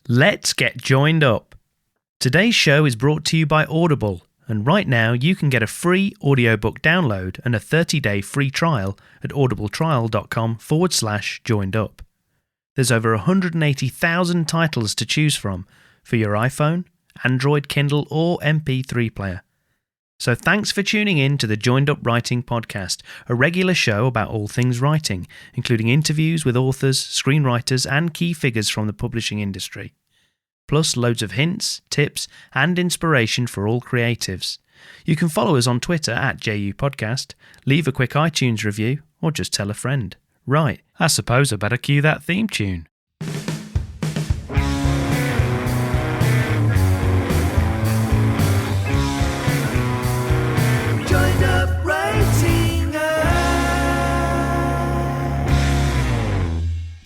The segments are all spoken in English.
Let's get joined up. Today's show is brought to you by Audible, and right now you can get a free audiobook download and a 30-day free trial at audibletrial.com/joinedup. There's over 180,000 titles to choose from for your iPhone, Android, Kindle, or MP3 player. So thanks for tuning in to the Joined Up Writing Podcast, a regular show about all things writing, including interviews with authors, screenwriters, and key figures from the publishing industry. Plus loads of hints, tips, and inspiration for all creatives. You can follow us on Twitter at JU Podcast, leave a quick iTunes review, or just tell a friend. Right, I suppose I better cue that theme tune.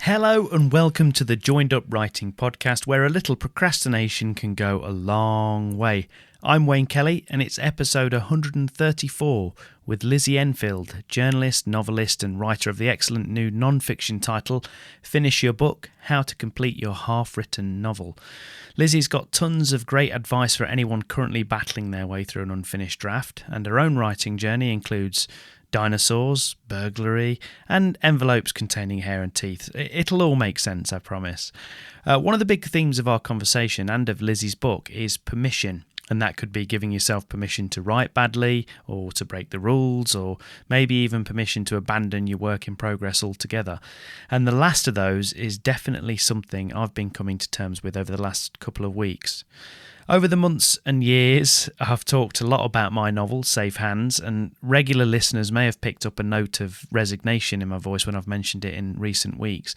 Hello and welcome to the Joined Up Writing Podcast, where a little procrastination can go a long way. I'm Wayne Kelly and it's episode 134 with Lizzie Enfield, journalist, novelist and writer of the excellent new non-fiction title, Finish Your Book, How to Complete Your Half-Written Novel. Lizzie's got tons of great advice for anyone currently battling their way through an unfinished draft, and her own writing journey includes dinosaurs, burglary, and envelopes containing hair and teeth. It'll all make sense, I promise. One of the big themes of our conversation and of Lizzie's book is permission, and that could be giving yourself permission to write badly, or to break the rules, or maybe even permission to abandon your work in progress altogether. And the last of those is definitely something I've been coming to terms with over the last couple of weeks. Over the months and years, I've talked a lot about my novel, Safe Hands, and regular listeners may have picked up a note of resignation in my voice when I've mentioned it in recent weeks.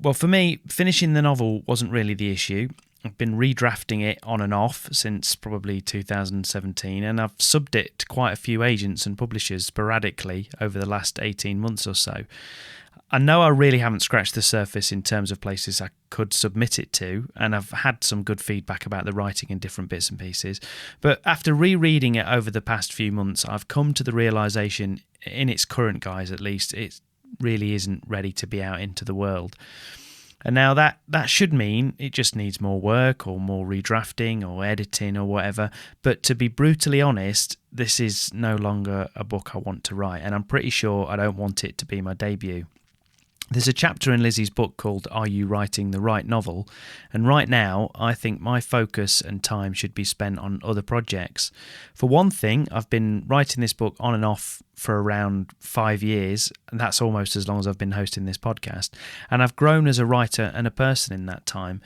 Well, for me, finishing the novel wasn't really the issue. I've been redrafting it on and off since probably 2017, and I've subbed it to quite a few agents and publishers sporadically over the last 18 months or so. I know I really haven't scratched the surface in terms of places I could submit it to, and I've had some good feedback about the writing in different bits and pieces. But after rereading it over the past few months, I've come to the realisation, in its current guise at least, it really isn't ready to be out into the world. And now that should mean it just needs more work or more redrafting or editing or whatever. But to be brutally honest, this is no longer a book I want to write, and I'm pretty sure I don't want it to be my debut. There's a chapter in Lizzie's book called Are You Writing the Right Novel? And right now, I think my focus and time should be spent on other projects. For one thing, I've been writing this book on and off for around 5 years, and that's almost as long as I've been hosting this podcast. And I've grown as a writer and a person in that time.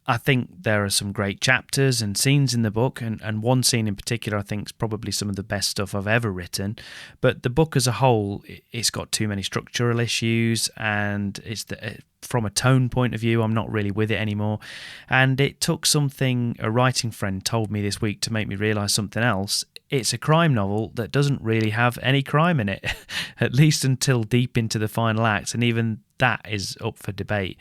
I think there are some great chapters and scenes in the book, and one scene in particular I think is probably some of the best stuff I've ever written. But the book as a whole, it's got too many structural issues, and from a tone point of view, I'm not really with it anymore. And it took something a writing friend told me this week to make me realise something else. It's a crime novel that doesn't really have any crime in it, at least until deep into the final act, and even that is up for debate.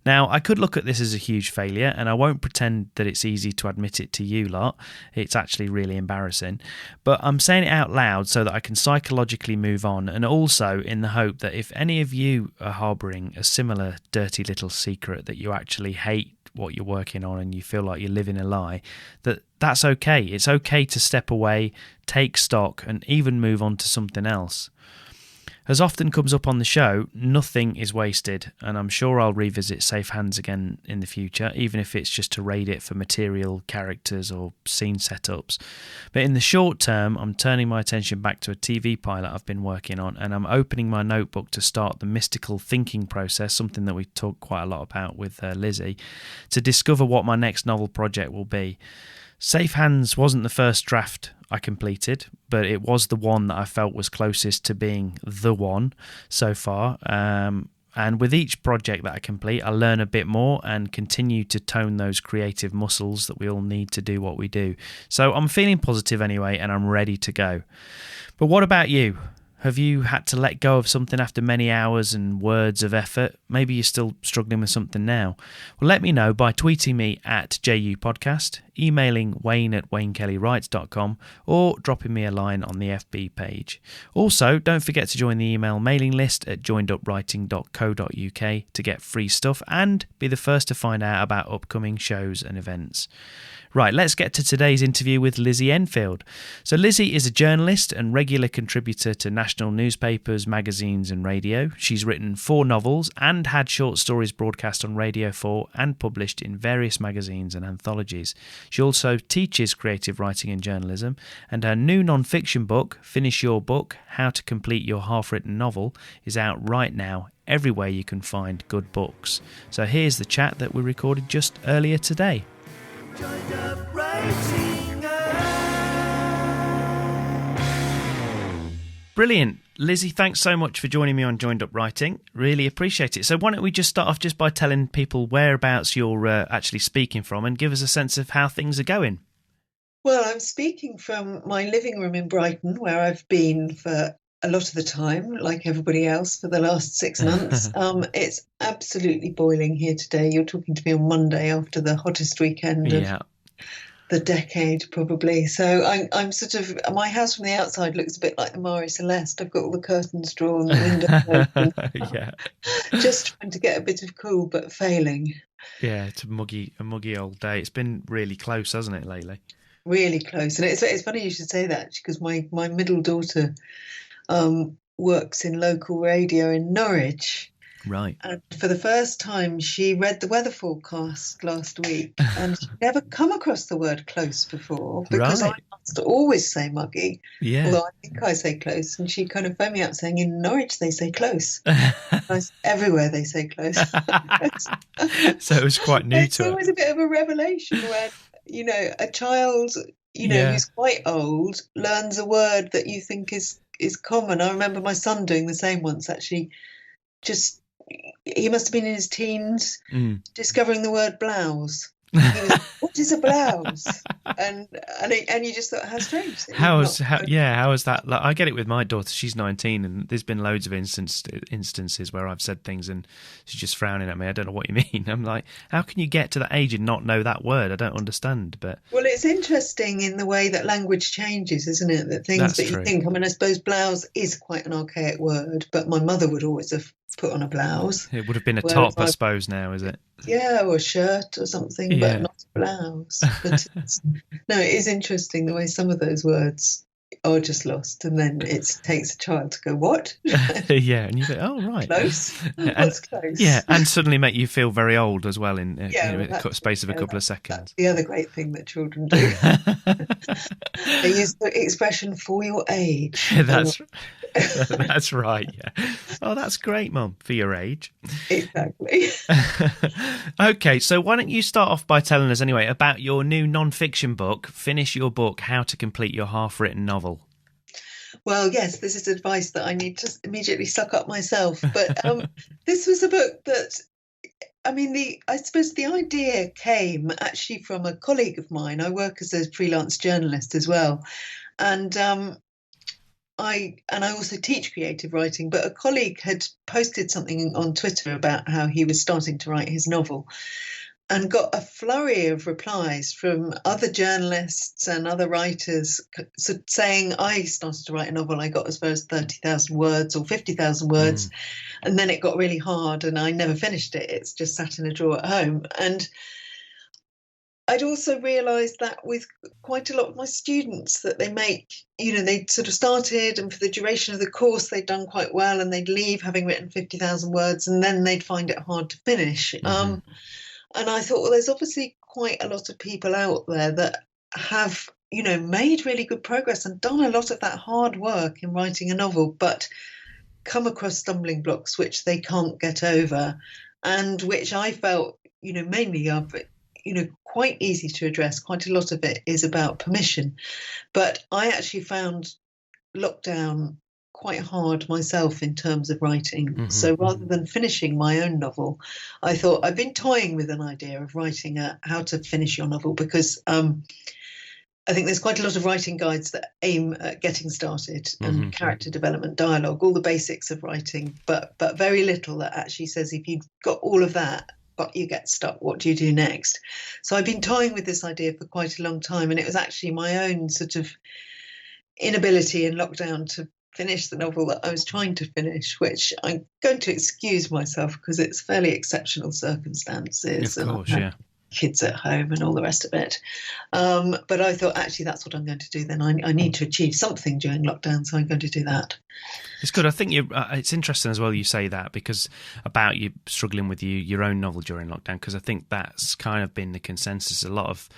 Now, I could look at this as a huge failure, and I won't pretend that it's easy to admit it to you lot. It's actually really embarrassing. But I'm saying it out loud so that I can psychologically move on, and also in the hope that if any of you are harbouring a similar dirty little secret that you actually hate what you're working on and you feel like you're living a lie, that's okay. It's okay to step away, take stock, and even move on to something else. As often comes up on the show, nothing is wasted, and I'm sure I'll revisit Safe Hands again in the future, even if it's just to raid it for material, characters, or scene setups. But in the short term, I'm turning my attention back to a TV pilot I've been working on, and I'm opening my notebook to start the mystical thinking process, something that we talk quite a lot about with Lizzie, to discover what my next novel project will be. Safe Hands wasn't the first draft I completed, but it was the one that I felt was closest to being the one so far. And with each project that I complete, I learn a bit more and continue to tone those creative muscles that we all need to do what we do. So I'm feeling positive anyway, and I'm ready to go. But what about you? Have you had to let go of something after many hours and words of effort? Maybe you're still struggling with something now. Well, let me know by tweeting me at JU Podcast, emailing wayne@waynekellywrites.com, or dropping me a line on the FB page. Also, don't forget to join the email mailing list at joinedupwriting.co.uk to get free stuff and be the first to find out about upcoming shows and events. Right, let's get to today's interview with Lizzie Enfield. So Lizzie is a journalist and regular contributor to national newspapers, magazines and radio. She's written 4 novels and had short stories broadcast on Radio 4 and published in various magazines and anthologies. She also teaches creative writing and journalism, and her new non-fiction book, Finish Your Book, How to Complete Your Half-Written Novel, is out right now everywhere you can find good books. So here's the chat that we recorded just earlier today. Brilliant. Lizzie, thanks so much for joining me on Joined Up Writing. Really appreciate it. So why don't we just start off just by telling people whereabouts you're actually speaking from and give us a sense of how things are going. Well, I'm speaking from my living room in Brighton, where I've been for a lot of the time, like everybody else, for the last 6 months. It's absolutely boiling here today. You're talking to me on Monday after the hottest weekend of the decade, probably. So I'm sort of, my house from the outside looks a bit like the Marie Celeste. I've got all the curtains drawn, the windows open. Just trying to get a bit of cool, but failing. Yeah, it's a muggy old day. It's been really close, hasn't it, lately? Really close. And it's funny you should say that, because my middle daughter works in local radio in Norwich. Right. And for the first time, she read the weather forecast last week, and she'd never come across the word close before, because I must always say muggy, although I think I say close. And she kind of phoned me up saying, in Norwich they say close. Everywhere they say close. So it was quite new to her. It's always a bit of a revelation when, a child, who's quite old learns a word that you think is common. I remember my son doing the same once, actually. He must have been in his teens, discovering the word blouse. He was, what is a blouse? And you just thought, how strange. How is that? Like, I get it with my daughter. She's 19, and there's been loads of instances where I've said things and she's just frowning at me. I don't know what you mean. I'm like, how can you get to that age and not know that word? I don't understand. But well, it's interesting in the way that language changes, isn't it? That things that you think. I mean, I suppose blouse is quite an archaic word, but my mother would always have put on a blouse. It would have been a top, I suppose. Now, is it? Yeah, or a shirt or something, but not a blouse. But it is interesting the way some of those words are just lost, and then it takes a child to go, what? Yeah, and you go, oh, right. Close? What's close? Yeah, and suddenly make you feel very old as well in the space of a couple of seconds. That's the other great thing that children do. They use the expression for your age. That's right, yeah. Oh, that's great, Mum, for your age. Exactly. Okay, so why don't you start off by telling us anyway about your new non-fiction book, Finish Your Book, How to Complete Your Half-Written Novel. Well, yes, this is advice that I need to immediately suck up myself. But this was a book that, I suppose the idea came actually from a colleague of mine. I work as a freelance journalist as well. And I also teach creative writing, but a colleague had posted something on Twitter about how he was starting to write his novel, and got a flurry of replies from other journalists and other writers saying, I started to write a novel, I got as far as 30,000 words or 50,000 words, and then it got really hard and I never finished it. It's just sat in a drawer at home. And I'd also realised that with quite a lot of my students, that they make, they'd sort of started, and for the duration of the course they'd done quite well, and they'd leave having written 50,000 words, and then they'd find it hard to finish. And I thought, well, there's obviously quite a lot of people out there that have, made really good progress and done a lot of that hard work in writing a novel, but come across stumbling blocks which they can't get over, and which I felt, mainly are, quite easy to address. Quite a lot of it is about permission. But I actually found lockdown quite hard myself in terms of writing. So rather than finishing my own novel, I thought, I've been toying with an idea of writing how to finish your novel, because I think there's quite a lot of writing guides that aim at getting started and character development, dialogue, all the basics of writing, but very little that actually says if you've got all of that, but you get stuck, what do you do next? So I've been toying with this idea for quite a long time, and it was actually my own sort of inability in lockdown to finish the novel that I was trying to finish, which I'm going to excuse myself because it's fairly exceptional circumstances. Of course, yeah. Kids at home and all the rest of it. But I thought, actually, that's what I'm going to do then. I need to achieve something during lockdown, so I'm going to do that. It's good. I think it's interesting as well you say that, because about you struggling with your own novel during lockdown, because I think that's kind of been the consensus. A lot of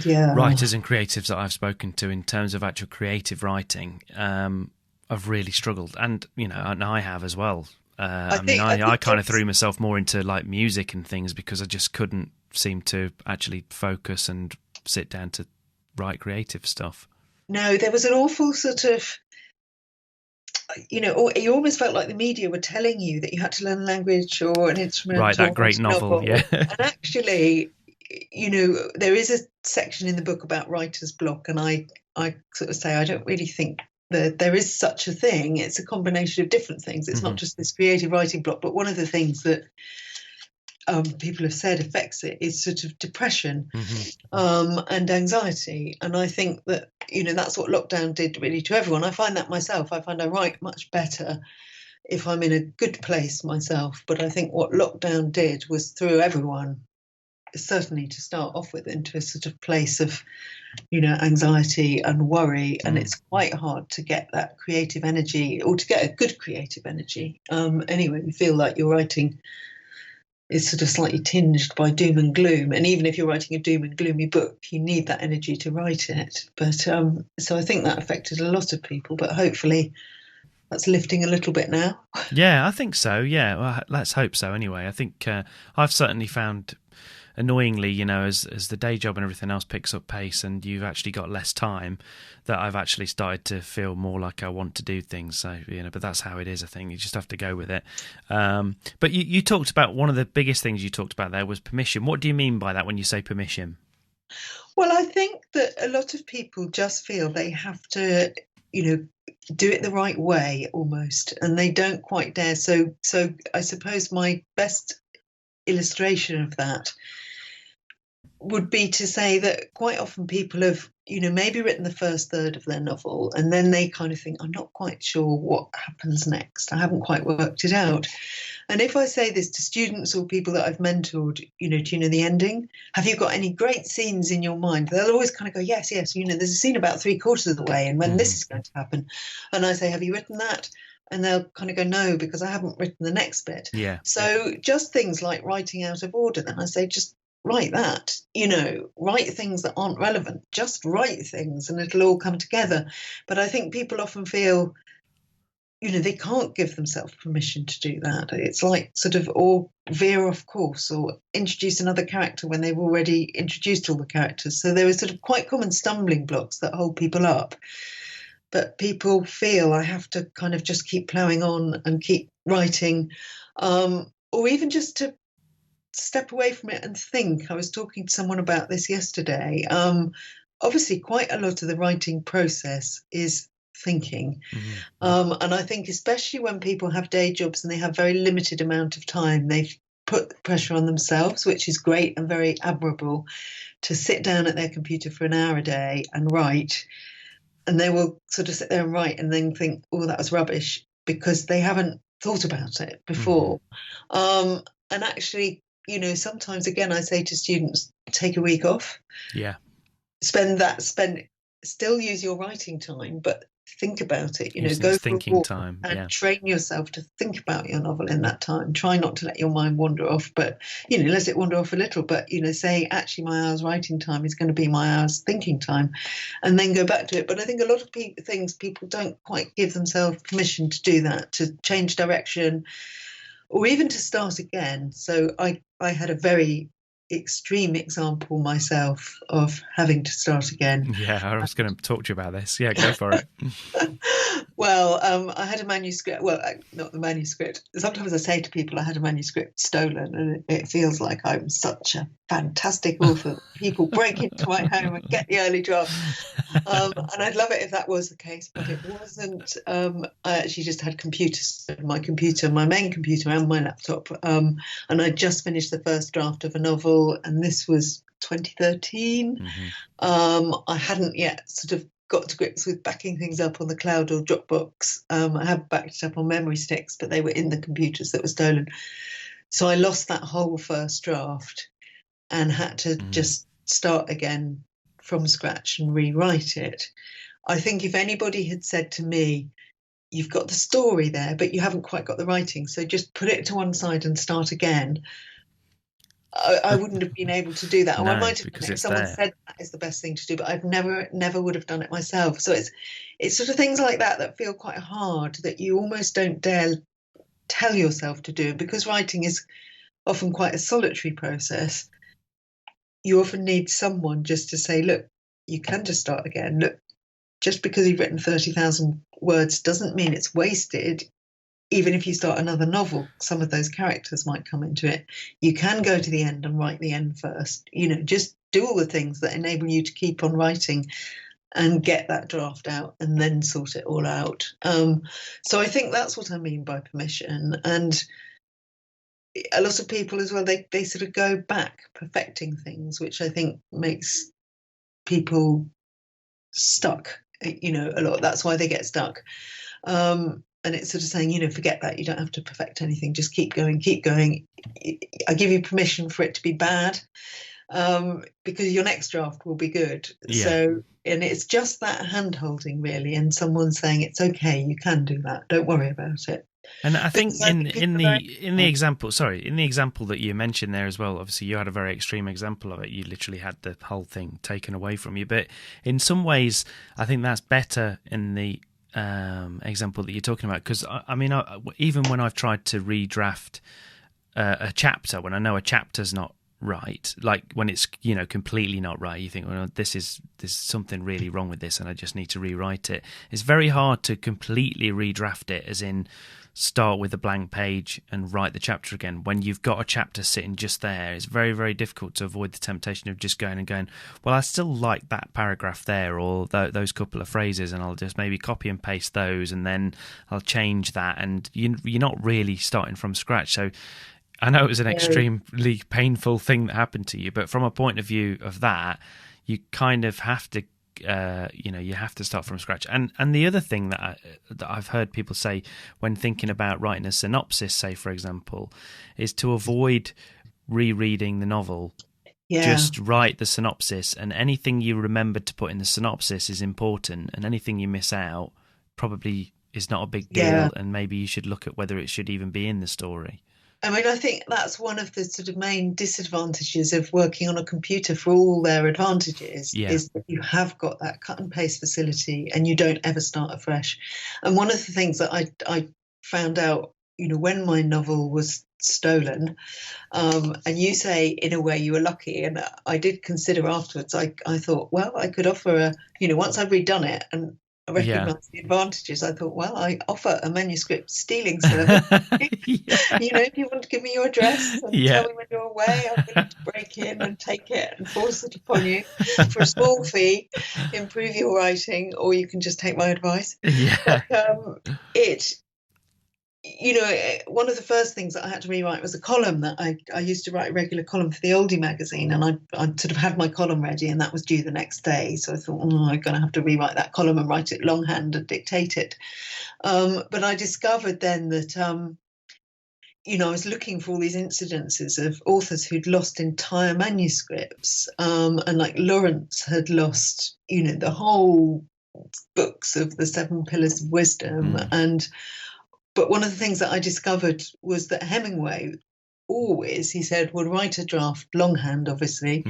writers and creatives that I've spoken to in terms of actual creative writing have really struggled. And, you know, and I have as well. I kind of threw myself more into like music and things because I just couldn't seem to actually focus and sit down to write creative stuff. No, there was an awful sort of, you know, you almost felt like the media were telling you that you had to learn a language or an instrument. Right, that great novel, yeah. And actually, you know, there is a section in the book about writer's block, and I sort of say I don't really think that there is such a thing. It's a combination of different things. It's not just this creative writing block, but one of the things that people have said affects it is sort of depression and anxiety. And I think that, you know, that's what lockdown did really to everyone. I find that myself. I find I write much better if I'm in a good place myself. But I think what lockdown did was threw everyone, certainly to start off with, into a sort of place of, you know, anxiety and worry. And it's quite hard to get that creative energy, or to get a good creative energy. Anyway, you feel like you're writing is sort of slightly tinged by doom and gloom. And even if you're writing a doom and gloomy book, you need that energy to write it. But so I think that affected a lot of people, but hopefully that's lifting a little bit now. Yeah, I think so. Yeah, well, let's hope so anyway. I think I've certainly found, annoyingly, you know, as the day job and everything else picks up pace and you've actually got less time, that I've actually started to feel more like I want to do things. So, you know, but that's how it is, I think. You just have to go with it. But you talked about, one of the biggest things you talked about there was permission. What do you mean by that when you say permission? Well, I think that a lot of people just feel they have to, you know, do it the right way almost, and they don't quite dare. So I suppose my best illustration of that would be to say that quite often people have, you know, maybe written the first third of their novel and then they kind of think, I'm not quite sure what happens next. I haven't quite worked it out. And if I say this to students or people that I've mentored, you know, do you know the ending? Have you got any great scenes in your mind? They'll always kind of go, yes, you know, there's a scene about 3/4 of the way and when this is going to happen. And I say, have you written that? And they'll kind of go, no, because I haven't written the next bit. Yeah. So just things like writing out of order, then I say, just write that, you know, write things that aren't relevant, just write things and it'll all come together. But I think people often feel, you know, they can't give themselves permission to do that. It's like sort of, or veer off course or introduce another character when they've already introduced all the characters. So there are sort of quite common stumbling blocks that hold people up. But people feel I have to kind of just keep ploughing on and keep writing, or even just to step away from it and think. I was talking to someone about this yesterday. Obviously, quite a lot of the writing process is thinking. And I think especially when people have day jobs and they have very limited amount of time, they've put the pressure on themselves, which is great and very admirable, to sit down at their computer for an hour a day and write. And they will sort of sit there and write and then think, oh, that was rubbish, because they haven't thought about it before. And actually, you know, sometimes, again, I say to students, take a week off. Yeah. Still use your writing time, but think about it, you know, Using go thinking time and train yourself to think about your novel in that time. Try not to let your mind wander off, but, you know, let it wander off a little, but, you know, say, actually, my hour's writing time is going to be my hour's thinking time, and then go back to it. But I think a lot of people don't quite give themselves permission to do that, to change direction, or even to start again. So I had a very extreme example myself of having to start again. Yeah, I was going to talk to you about this. Yeah, go for it. Well, I had a manuscript. Well, not the manuscript. Sometimes I say to people I had a manuscript stolen, and it feels like I'm such a fantastic author. People break into my home and get the early draft. And I'd love it if that was the case, but it wasn't. I actually just had computers, my computer, my main computer, and my laptop. And I just finished the first draft of a novel, and this was 2013. I hadn't yet sort of got to grips with backing things up on the cloud or Dropbox. I had backed it up on memory sticks, but they were in the computers that were stolen. So I lost that whole first draft and had to just start again from scratch and rewrite it. I think if anybody had said to me, you've got the story there, but you haven't quite got the writing, so just put it to one side and start again, I wouldn't have been able to do that. No, I might have because if someone said that is the best thing to do, but I've never would have done it myself. So it's sort of things like that feel quite hard, that you almost don't dare tell yourself to do it, because writing is often quite a solitary process. You often need someone just to say, look, you can just start again. Look, just because you've written 30,000 words doesn't mean it's wasted. Even if you start another novel, some of those characters might come into it. You can go to the end and write the end first. Just do all the things that enable you to keep on writing and get that draft out and then sort it all out. So I think that's what I mean by permission. And a lot of people as well, they sort of go back perfecting things, which I think makes people stuck, a lot. That's why they get stuck. And it's sort of saying, forget that. You don't have to perfect anything. Just keep going, keep going. I give you permission for it to be bad, because your next draft will be good. Yeah. So, and it's just that hand-holding, really, and someone saying, it's okay, you can do that. Don't worry about it. And I think in the example that you mentioned there as well, obviously you had a very extreme example of it. You literally had the whole thing taken away from you. But in some ways, I think that's better in the example that you're talking about, because even when I've tried to redraft a chapter, when I know a chapter's not right, like when it's completely not right, you think, well, there's something really wrong with this and I just need to rewrite it. It's very hard to completely redraft it, as in start with a blank page and write the chapter again. When you've got a chapter sitting just there, it's very, very difficult to avoid the temptation of just going, well, I still like that paragraph there, or those couple of phrases, and I'll just maybe copy and paste those, and then I'll change that. And you're not really starting from scratch. So I know it was an extremely painful thing that happened to you, but from a point of view of that, you kind of have to you have to start from scratch. And the other thing that I've heard people say when thinking about writing a synopsis, say for example, is to avoid rereading the novel. Just write the synopsis, and anything you remembered to put in the synopsis is important, and anything you miss out probably is not a big deal, and maybe you should look at whether it should even be in the story. I think that's one of the sort of main disadvantages of working on a computer, for all their advantages, is that you have got that cut and paste facility and you don't ever start afresh. And one of the things that I found out, when my novel was stolen, and you say in a way you were lucky, and I did consider afterwards, I thought, well, I could offer once I've redone it and I recognised the advantages, I thought, well, I offer a manuscript stealing service. If you want to give me your address and tell me when you're away, I'm willing to break in and take it and force it upon you for a small fee, improve your writing, or you can just take my advice. But one of the first things that I had to rewrite was a column that I used to write a regular column for the Oldie magazine, and I sort of had my column ready, and that was due the next day. So I thought, I'm going to have to rewrite that column and write it longhand and dictate it. But I discovered then that, I was looking for all these incidences of authors who'd lost entire manuscripts, and like Lawrence had lost, the whole books of the 7 Pillars of Wisdom. But one of the things that I discovered was that Hemingway always, he said, would write a draft longhand, obviously,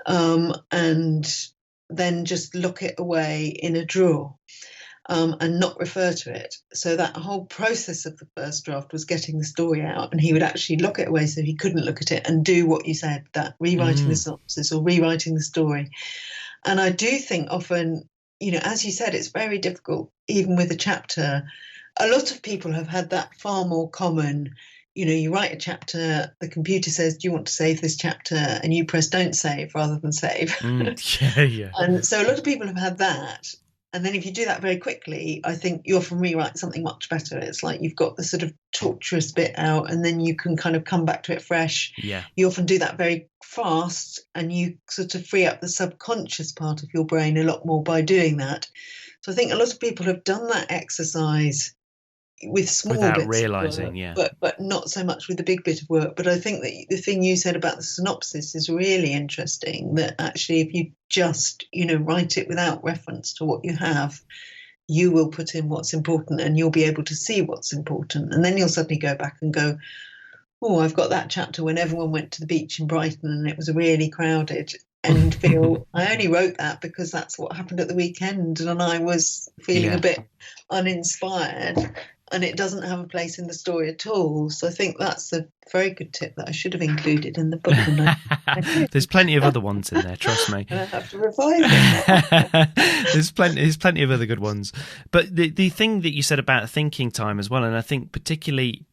and then just lock it away in a drawer, and not refer to it. So that whole process of the first draft was getting the story out, and he would actually lock it away so he couldn't look at it and do what you said, that rewriting the synopsis or rewriting the story. And I do think often, as you said, it's very difficult, even with a chapter. A lot of people have had that far more common. You write a chapter, the computer says, do you want to save this chapter? And you press don't save rather than save. Yeah. And so a lot of people have had that. And then if you do that very quickly, I think you often rewrite something much better. It's like you've got the sort of torturous bit out and then you can kind of come back to it fresh. Yeah. You often do that very fast and you sort of free up the subconscious part of your brain a lot more by doing that. So I think a lot of people have done that exercise with small without bits realizing, of work, but not so much with the big bit of work. But I think that the thing you said about the synopsis is really interesting, that actually if you just write it without reference to what you have, you will put in what's important and you'll be able to see what's important, and then you'll suddenly go back and go, oh, I've got that chapter when everyone went to the beach in Brighton and it was really crowded, and feel I only wrote that because that's what happened at the weekend and I was feeling a bit uninspired. And it doesn't have a place in the story at all. So I think that's a very good tip that I should have included in the book. There's plenty of other ones in there, trust me. I have to revise it. There's plenty of other good ones. But the thing that you said about thinking time as well, and I think particularly,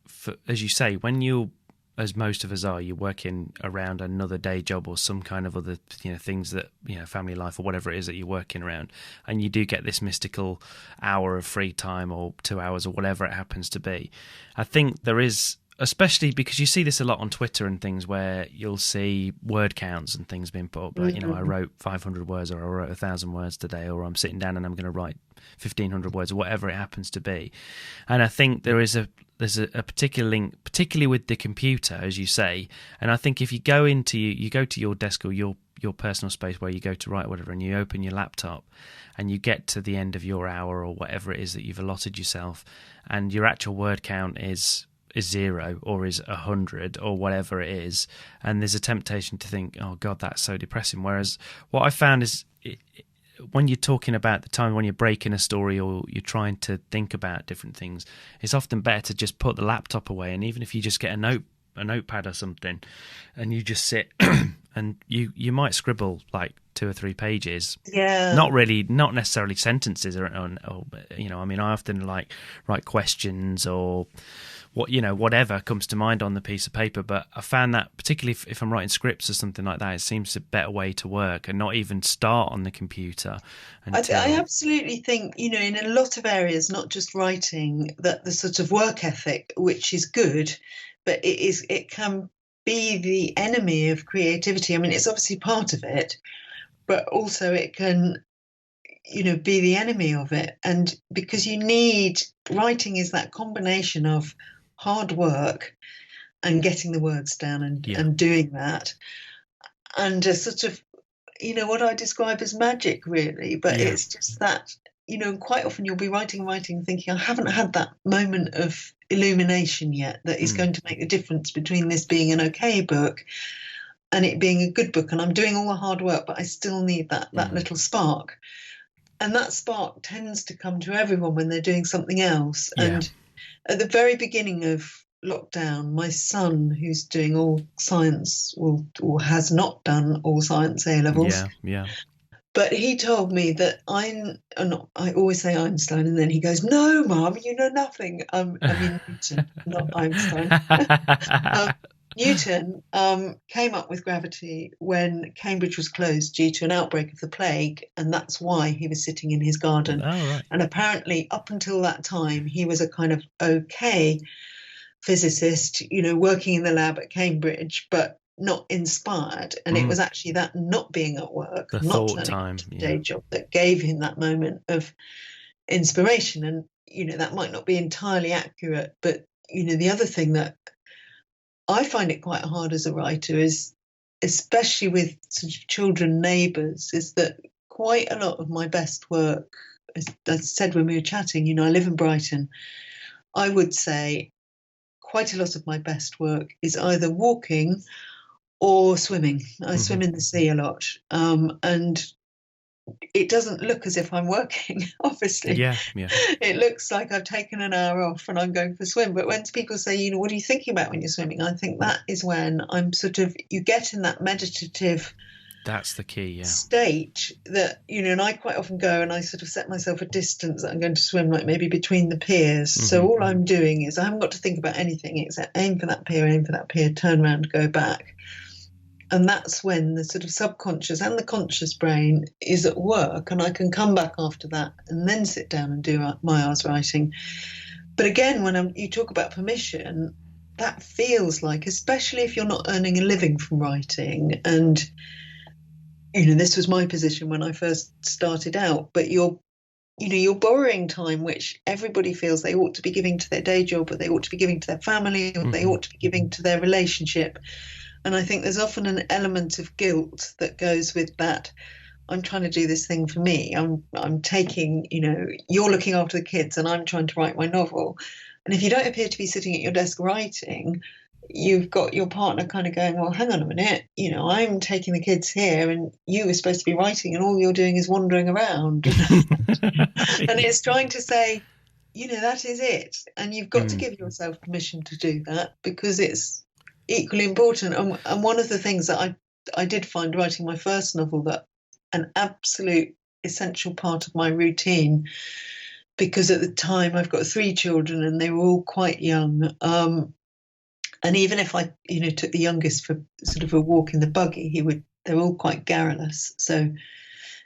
as you say, when you, as most of us are, you're working around another day job or some kind of other things that family life or whatever it is that you're working around, and you do get this mystical hour of free time or 2 hours or whatever it happens to be. I think there is, especially because you see this a lot on Twitter and things, where you'll see word counts and things being put up, like I wrote 500 words or I wrote 1,000 words today, or I'm sitting down and I'm going to write 1,500 words or whatever it happens to be. And I think there's a particular link, particularly with the computer, as you say. And I think if you go to your desk or your personal space where you go to write whatever, and you open your laptop and you get to the end of your hour or whatever it is that you've allotted yourself, and your actual word count is 0 or is 100 or whatever it is, and there's a temptation to think, oh God, that's so depressing. Whereas what I found is, when you're talking about the time when you're breaking a story or you're trying to think about different things, it's often better to just put the laptop away, and even if you just get a notepad or something and you just sit and you might scribble like 2 or 3 pages, not necessarily sentences or I mean, I often write questions or whatever comes to mind on the piece of paper. But I found that particularly if I'm writing scripts or something like that, it seems a better way to work and not even start on the computer. I absolutely think, in a lot of areas, not just writing, that the sort of work ethic, which is good, but it can be the enemy of creativity. I mean, it's obviously part of it, but also it can be the enemy of it. And because writing is that combination of hard work and getting the words down and doing that, and a sort of what I describe as magic, really. But it's just that quite often you'll be writing thinking, I haven't had that moment of illumination yet that is going to make the difference between this being an okay book and it being a good book, and I'm doing all the hard work, but I still need that little spark. And that spark tends to come to everyone when they're doing something else. And at the very beginning of lockdown, my son, who's doing all science, or has not done all science A-levels, but he told me that I always say Einstein, and then he goes, no, Mum, you know nothing. I mean Newton, not Einstein. Newton came up with gravity when Cambridge was closed due to an outbreak of the plague, and that's why he was sitting in his garden. Oh, right. And apparently up until that time, he was a kind of okay physicist, working in the lab at Cambridge, but not inspired. And it was actually that not being at work, not turning up to the day job, that gave him that moment of inspiration. And, that might not be entirely accurate, but, the other thing that I find it quite hard as a writer is, especially with sort of children, neighbours, is that quite a lot of my best work, as I said when we were chatting, I live in Brighton, I would say quite a lot of my best work is either walking or swimming. I swim in the sea a lot. And it doesn't look as if I'm working, obviously. Yeah. It looks like I've taken an hour off and I'm going for a swim. But when people say, what are you thinking about when you're swimming? I think that is when I'm you get in that meditative That's the key, yeah. state that, and I quite often go and I sort of set myself a distance that I'm going to swim, like maybe between the piers. Mm-hmm. So all I'm doing is I haven't got to think about anything except aim for that pier, turn around, go back. And that's when the sort of subconscious and the conscious brain is at work, and I can come back after that and then sit down and do my hours writing. But again, when you talk about permission, that feels like, especially if you're not earning a living from writing, and this was my position when I first started out, but you're borrowing time which everybody feels they ought to be giving to their day job, or they ought to be giving to their family, or they ought to be giving to their relationship. And I think there's often an element of guilt that goes with that. I'm trying to do this thing for me. I'm taking, you're looking after the kids and I'm trying to write my novel. And if you don't appear to be sitting at your desk writing, you've got your partner kind of going, well, hang on a minute, I'm taking the kids here and you were supposed to be writing and all you're doing is wandering around. And it's trying to say, that is it. And you've got to give yourself permission to do that, because it's equally important. And one of the things that I did find writing my first novel, that an absolute essential part of my routine, because at the time I've got 3 children and they were all quite young. And even if I, took the youngest for sort of a walk in the buggy, they're all quite garrulous. So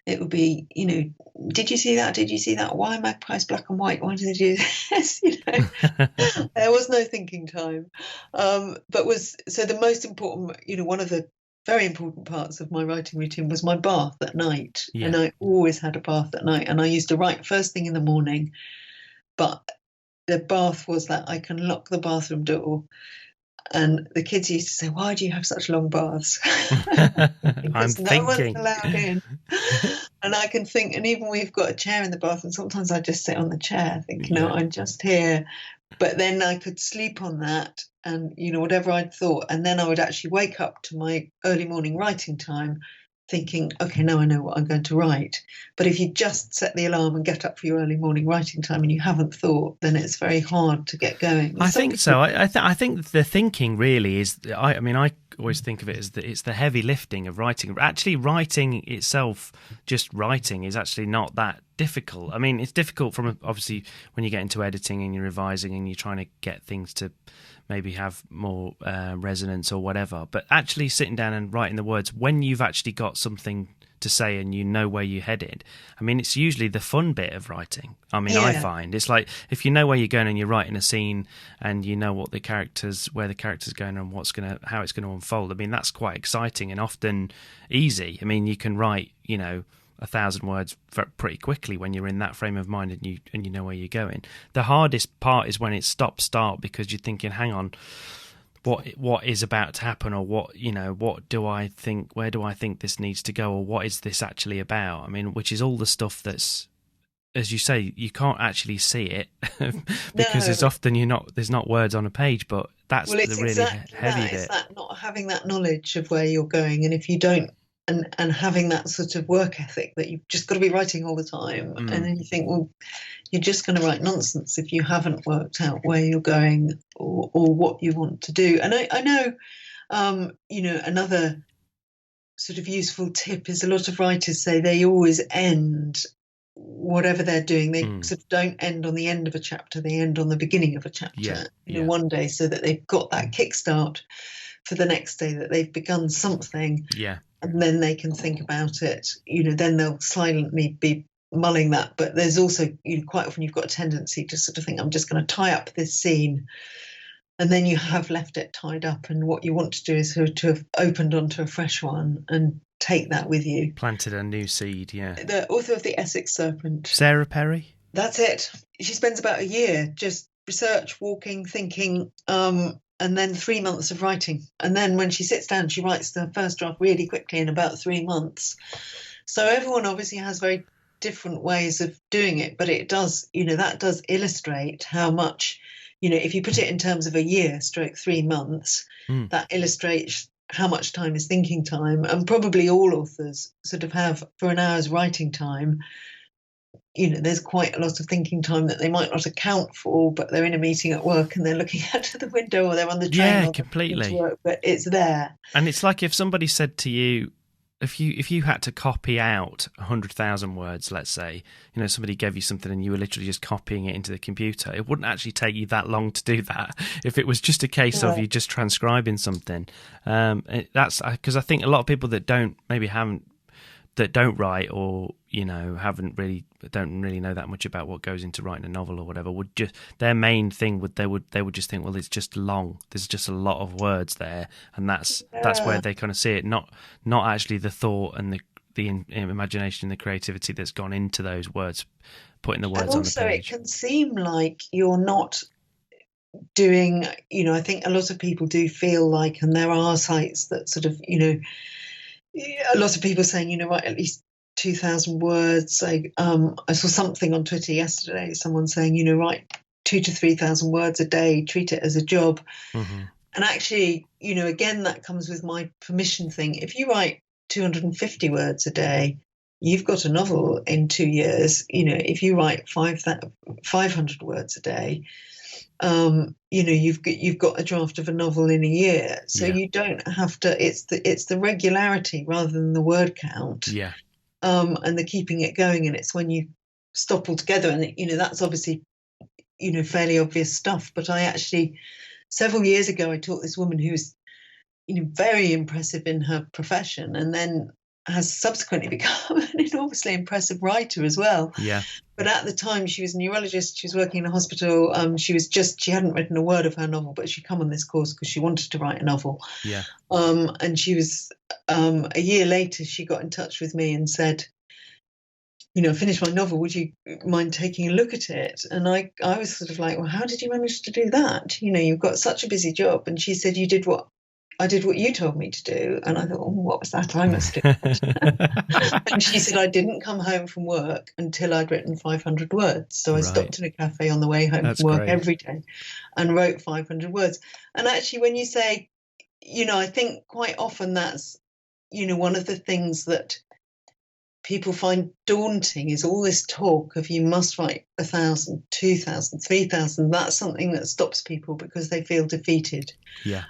it would be, did you see that? Did you see that? Why are magpies black and white? Why do they do this? There was no thinking time. So the most important, one of the very important parts of my writing routine was my bath at night. Yeah. And I always had a bath at night, and I used to write first thing in the morning. But the bath was that I can lock the bathroom door. And the kids used to say, why do you have such long baths? Because no one's allowed in. And I can think, and even we've got a chair in the bathroom, sometimes I just sit on the chair thinking, I'm just here. But then I could sleep on that and, whatever I'd thought. And then I would actually wake up to my early morning writing time thinking, okay, now I know what I'm going to write. But if you just set the alarm and get up for your early morning writing time and you haven't thought, then it's very hard to get going. I think so. I think the thinking really is, I always think of it as it's the heavy lifting of writing. Actually, writing itself, just writing, is actually not that difficult. I mean, it's difficult from, obviously, when you get into editing and you're revising and you're trying to get things to maybe have more resonance or whatever. But actually sitting down and writing the words, when you've actually got something to say and you know where you're headed, I mean, it's usually the fun bit of writing. I mean, I find it's like, if you know where you're going and you're writing a scene and you know what where the character's going and how it's going to unfold, I mean, that's quite exciting and often easy. I mean, you can write, 1,000 words pretty quickly when you're in that frame of mind and you know where you're going. The hardest part is when it's stop-start, because you're thinking, hang on, what is about to happen, or what do I think, where do I think this needs to go, or what is this actually about? I mean, which is all the stuff that's, as you say, you can't actually see it because there's often there's not words on a page, but that's the really exactly heavy bit. It's that not having that knowledge of where you're going, and if you don't, and having that sort of work ethic that you've just got to be writing all the time, and then you think, well, you're just going to write nonsense if you haven't worked out where you're going or what you want to do. And I know, another sort of useful tip is a lot of writers say they always end whatever they're doing. They sort of don't end on the end of a chapter, they end on the beginning of a chapter, one day, so that they've got that kickstart for the next day, that they've begun something. Yeah. And then they can think about it, then they'll silently be mulling that. But there's also, quite often you've got a tendency to sort of think, I'm just going to tie up this scene. And then you have left it tied up. And what you want to do is to have opened onto a fresh one and take that with you. Planted a new seed, yeah. The author of The Essex Serpent. Sarah Perry? That's it. She spends about a year just research, walking, thinking, and then 3 months of writing. And then when she sits down, she writes the first draft really quickly in about 3 months. So everyone obviously has very different ways of doing it, but it does, that does illustrate how much, if you put it in terms of a year stroke 3 months, that illustrates how much time is thinking time. And probably all authors sort of have, for an hour's writing time, there's quite a lot of thinking time that they might not account for, but they're in a meeting at work and they're looking out of the window, or they're on the train. Yeah, completely. Work, but it's there. And it's like if somebody said to you, if you had to copy out 100,000 words, let's say, somebody gave you something and you were literally just copying it into the computer, it wouldn't actually take you that long to do that. If it was just a case of you just transcribing something, that's because I think a lot of people that don't write, or don't really know that much about what goes into writing a novel or whatever, would just, their main thing they would just think, well, it's just long, there's just a lot of words there, and that's where they kind of see it, not actually the thought and the imagination and the creativity that's gone into those words, putting the words on the page. Also, it can seem like you're not doing, I think a lot of people do feel like, and there are sites that sort of, a lot of people saying, write at least 2,000 words. I saw something on Twitter yesterday, someone saying, write 2,000 to 3,000 words a day, treat it as a job. Mm-hmm. And actually, again, that comes with my permission thing. If you write 250 words a day, you've got a novel in 2 years. If you write 500 words a day, you've got a draft of a novel in a year, so you don't have to. It's the regularity rather than the word count, and the keeping it going. And it's when you stop altogether, and that's obviously fairly obvious stuff. But I actually, several years ago, I taught this woman who was very impressive in her profession, and then has subsequently become an enormously impressive writer as well. Yeah. But at the time, she was a neurologist. She was working in a hospital. She hadn't written a word of her novel, but she'd come on this course because she wanted to write a novel. Yeah. And she was, a year later, she got in touch with me and said, I finished my novel. Would you mind taking a look at it? And I was sort of like, well, how did you manage to do that? You've got such a busy job. And she said, I did what you told me to do. And I thought, oh, what was that? I must do it. And she said, I didn't come home from work until I'd written 500 words. So I stopped in a cafe on the way home from work every day and wrote 500 words. And actually, when you say, I think quite often that's, one of the things that people find daunting is all this talk of you must write 1,000, 2,000, 3,000. That's something that stops people because they feel defeated. Yeah.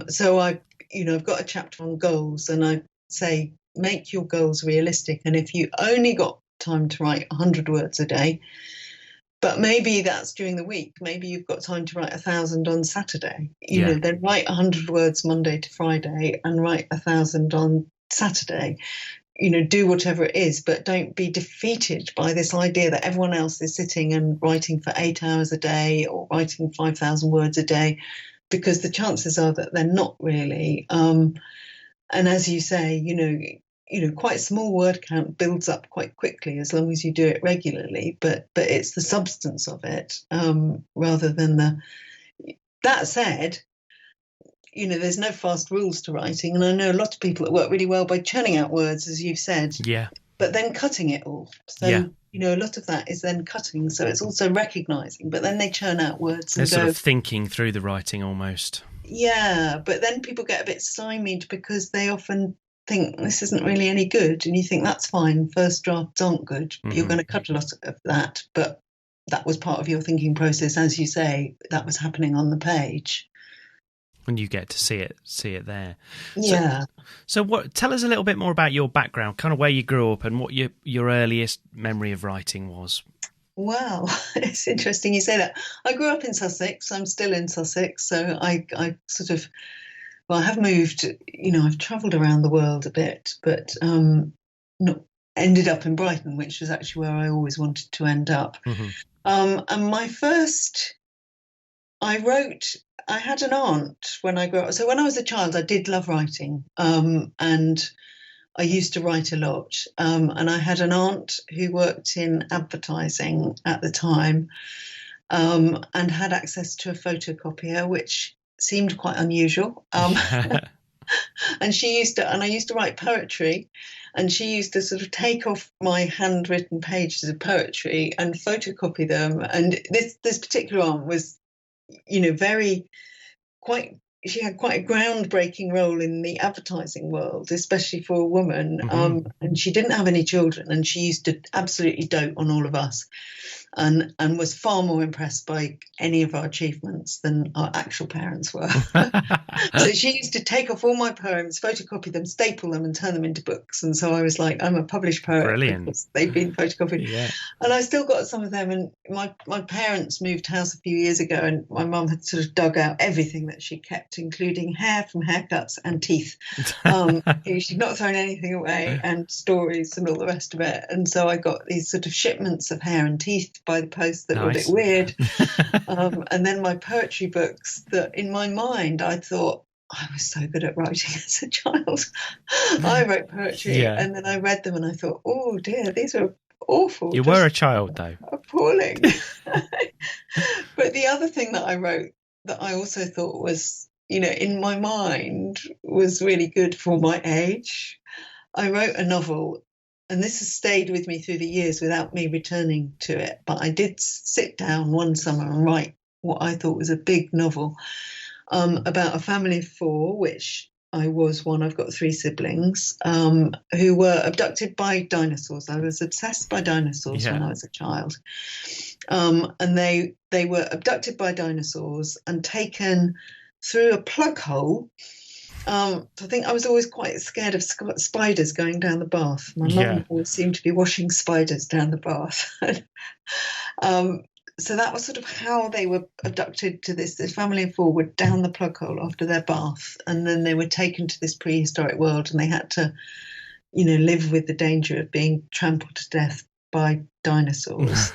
So I've got a chapter on goals, and I say make your goals realistic. And if you only got time to write 100 words a day, but maybe that's during the week, maybe you've got time to write 1,000 on Saturday. Then write 100 words Monday to Friday and write 1,000 on Saturday. Do whatever it is, but don't be defeated by this idea that everyone else is sitting and writing for 8 hours a day or writing 5,000 words a day, because the chances are that they're not really. And as you say, quite small word count builds up quite quickly as long as you do it regularly. But it's the substance of it rather than that said. There's no fast rules to writing. And I know a lot of people that work really well by churning out words, as you've said. Yeah. But then cutting it all. So, a lot of that is then cutting. So it's also recognising. But then they churn out words and they're sort of thinking through the writing almost. Yeah. But then people get a bit stymied because they often think this isn't really any good. And you think that's fine. First drafts aren't good. Mm-hmm. You're going to cut a lot of that. But that was part of your thinking process. As you say, that was happening on the page. When you get to see it there. Yeah. So tell us a little bit more about your background, kind of where you grew up and what your earliest memory of writing was. Well, it's interesting you say that. I grew up in Sussex. I'm still in Sussex. So I sort of, I have moved, I've travelled around the world a bit, but not ended up in Brighton, which was actually where I always wanted to end up. Mm-hmm. And my first, I had an aunt when I grew up. So when I was a child, I did love writing, and I used to write a lot. And I had an aunt who worked in advertising at the time, and had access to a photocopier, which seemed quite unusual. And I used to write poetry, and she used to sort of take off my handwritten pages of poetry and photocopy them. And this particular aunt was, she had quite a groundbreaking role in the advertising world, especially for a woman. Mm-hmm. And she didn't have any children, and she used to absolutely dote on all of us. and was far more impressed by any of our achievements than our actual parents were. So she used to take off all my poems, photocopy them, staple them, and turn them into books. And so I was like, I'm a published poet. Brilliant. Because they've been photocopied. Yeah. And I still got some of them. And my parents moved house a few years ago, and my mum had sort of dug out everything that she kept, including hair from haircuts and teeth. She'd not thrown anything away, and stories and all the rest of it. And so I got these sort of shipments of hair and teeth by the post that were a bit weird. And then my poetry books that in my mind I thought I was so good at writing as a child. I wrote poetry and then I read them and I thought, oh dear, these are awful. You were a child though. Appalling. But the other thing that I wrote that I also thought was, in my mind was really good for my age. I wrote a novel, and this has stayed with me through the years without me returning to it. But I did sit down one summer and write what I thought was a big novel about a family of four, which I was one. I've got three siblings who were abducted by dinosaurs. I was obsessed by dinosaurs when I was a child. And they were abducted by dinosaurs and taken through a plug hole. So I think I was always quite scared of spiders going down the bath. My mum always seemed to be washing spiders down the bath. So that was sort of how they were abducted to this family of four were down the plug hole after their bath. And then they were taken to this prehistoric world and they had to, live with the danger of being trampled to death by dinosaurs.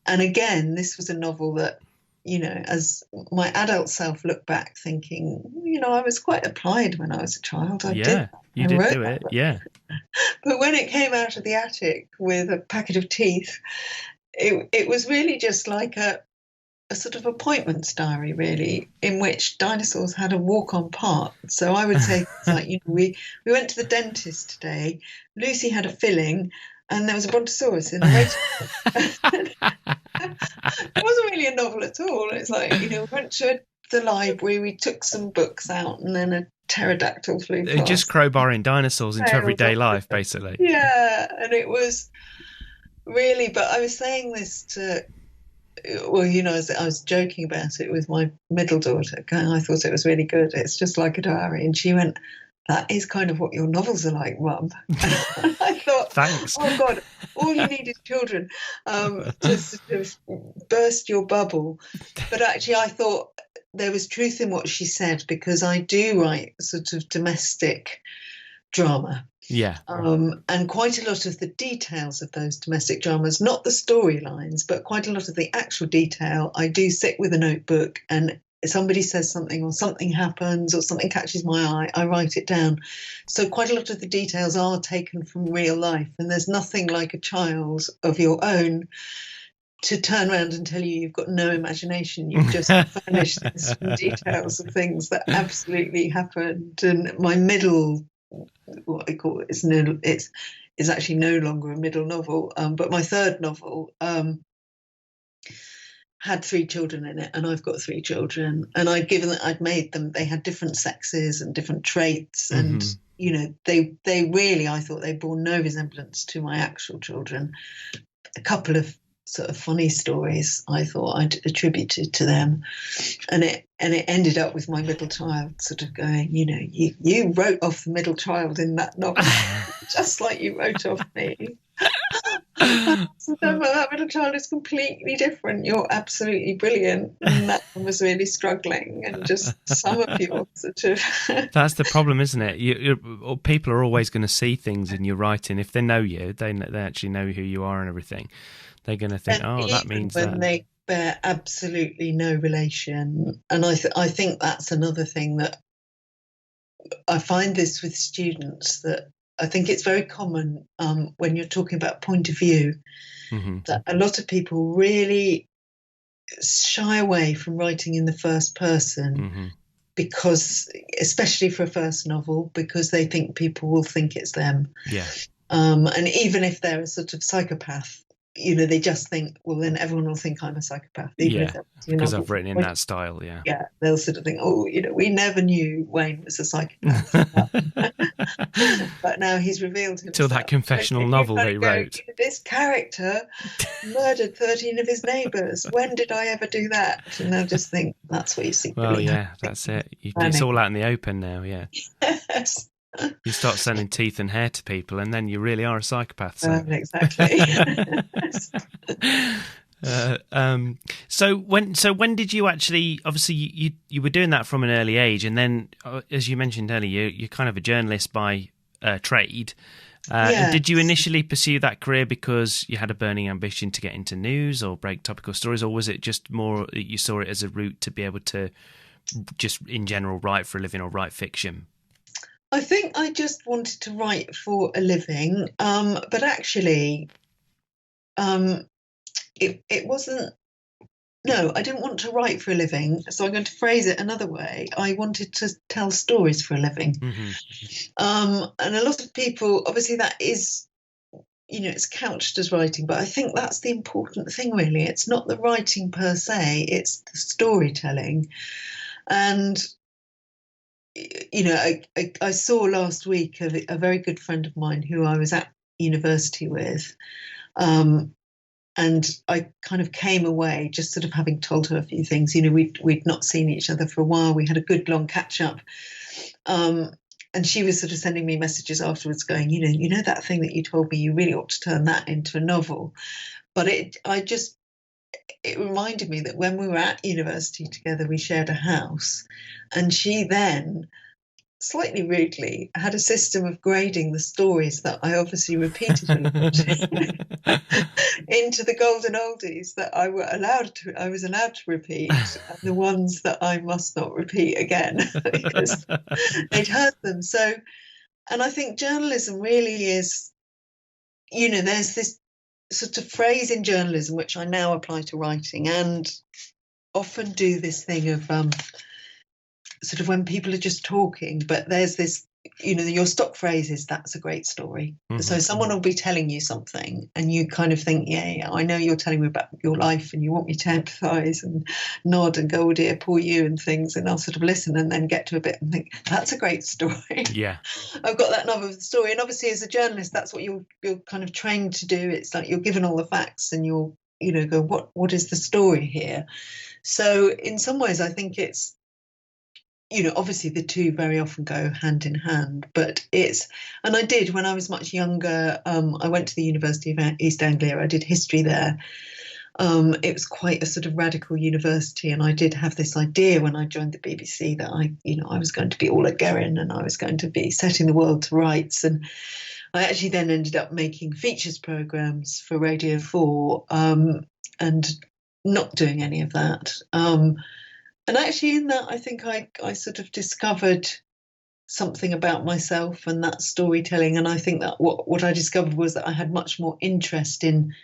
And again, this was a novel that, as my adult self looked back thinking, I was quite applied when I was a child. You did do it, yeah. But when it came out of the attic with a packet of teeth, it was really just like a sort of appointments diary, really, in which dinosaurs had a walk-on part. So I would say, like, we went to the dentist today, Lucy had a filling, and there was a brontosaurus in the waiting room. It wasn't really a novel at all. It's like, we went to the library, we took some books out, and then a pterodactyl flew past. Just crowbarring dinosaurs into everyday life, basically. Yeah, and it was really, but I was saying this to, I was joking about it with my middle daughter. I thought it was really good. It's just like a diary. And she went, that is kind of what your novels are like, Mum. I thought, thanks. Oh God, all you need is children to sort of burst your bubble. But actually, I thought there was truth in what she said, because I do write sort of domestic drama. Yeah. And quite a lot of the details of those domestic dramas, not the storylines, but quite a lot of the actual detail, I do sit with a notebook, and if somebody says something or something happens or something catches my eye, I write it down. So quite a lot of the details are taken from real life, and there's nothing like a child of your own to turn around and tell you you've got no imagination. You've just furnished some details of things that absolutely happened. And my middle, what I call it, is actually no longer a middle novel, but my third novel had three children in it, and I've got three children, and I'd made them, they had different sexes and different traits, and they really, I thought they bore no resemblance to my actual children. A couple of sort of funny stories I thought I'd attributed to them, and it ended up with my middle child sort of going, you wrote off the middle child in that novel just like you wrote off me. So that middle child is completely different. You're absolutely brilliant, and that one was really struggling, and just some of your sort of That's the problem, isn't it? People are always going to see things in your writing. If they know you, they actually know who you are and everything. They're going to think, that means when that. They bear absolutely no relation. And I think that's another thing that I find this with students, that I think it's very common when you're talking about point of view, that a lot of people really shy away from writing in the first person because, especially for a first novel, because they think people will think it's them. Yeah. And even if they're a sort of psychopath, they just think, well, then everyone will think I'm a psychopath, even if they're writing a because novel. I've written in that style. Yeah, they'll sort of think, oh, we never knew Wayne was a psychopath. But now he's revealed himself. Till that confessional novel that he wrote. This character murdered 13 of his neighbours. When did I ever do that? And they'll just think, that's what you see. Well, yeah, that's it. It's all out in the open now, yeah. Yes. You start sending teeth and hair to people, and then you really are a psychopath. So. Exactly. So when did you actually? Obviously, you were doing that from an early age, and then, as you mentioned earlier, you're kind of a journalist by trade. And did you initially pursue that career because you had a burning ambition to get into news or break topical stories, or was it just more that you saw it as a route to be able to just in general write for a living or write fiction? I think I just wanted to write for a living, but actually, it wasn't. No, I didn't want to write for a living, so I'm going to phrase it another way. I wanted to tell stories for a living, and a lot of people, obviously, that is, it's couched as writing, but I think that's the important thing, really. It's not the writing per se; it's the storytelling, and. I saw last week a very good friend of mine who I was at university with, and I kind of came away just sort of having told her a few things. We'd not seen each other for a while. We had a good long catch up, and she was sort of sending me messages afterwards, going, that thing that you told me, you really ought to turn that into a novel. But it reminded me that when we were at university together, we shared a house, and she then, slightly rudely, had a system of grading the stories that I obviously repeated into the golden oldies that I was allowed to repeat, and the ones that I must not repeat again because they'd heard them. So, and I think journalism really is, there's this sort of phrase in journalism which I now apply to writing, and often do this thing of sort of when people are just talking, but there's this, your stock phrase is, that's a great story. So someone will be telling you something and you kind of think, yeah, I know you're telling me about your life and you want me to empathise and nod and go, oh dear, poor you and things, and I'll sort of listen and then get to a bit and think, that's a great story. Yeah. I've got that novel of the story. And obviously as a journalist, that's what you're kind of trained to do. It's like you're given all the facts and you'll, go, what is the story here? So in some ways, I think it's, obviously the two very often go hand in hand, but and I did when I was much younger. I went to the University of East Anglia. I did history there. It was quite a sort of radical university, and I did have this idea when I joined the BBC that I was going to be all a Guerin and I was going to be setting the world to rights. And I actually then ended up making features programmes for Radio 4 and not doing any of that. And actually in that, I think I sort of discovered something about myself and that storytelling. And I think that what I discovered was that I had much more interest in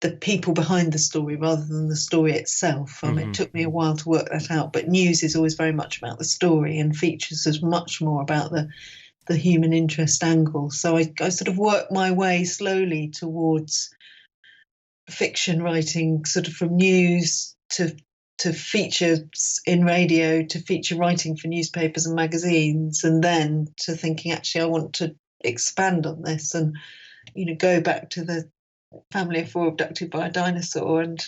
the people behind the story rather than the story itself. It took me a while to work that out, but news is always very much about the story and features is much more about the human interest angle. So I sort of worked my way slowly towards fiction writing, sort of from news to features in radio, to feature writing for newspapers and magazines, and then to thinking, actually, I want to expand on this and, go back to the family of 4 abducted by a dinosaur and,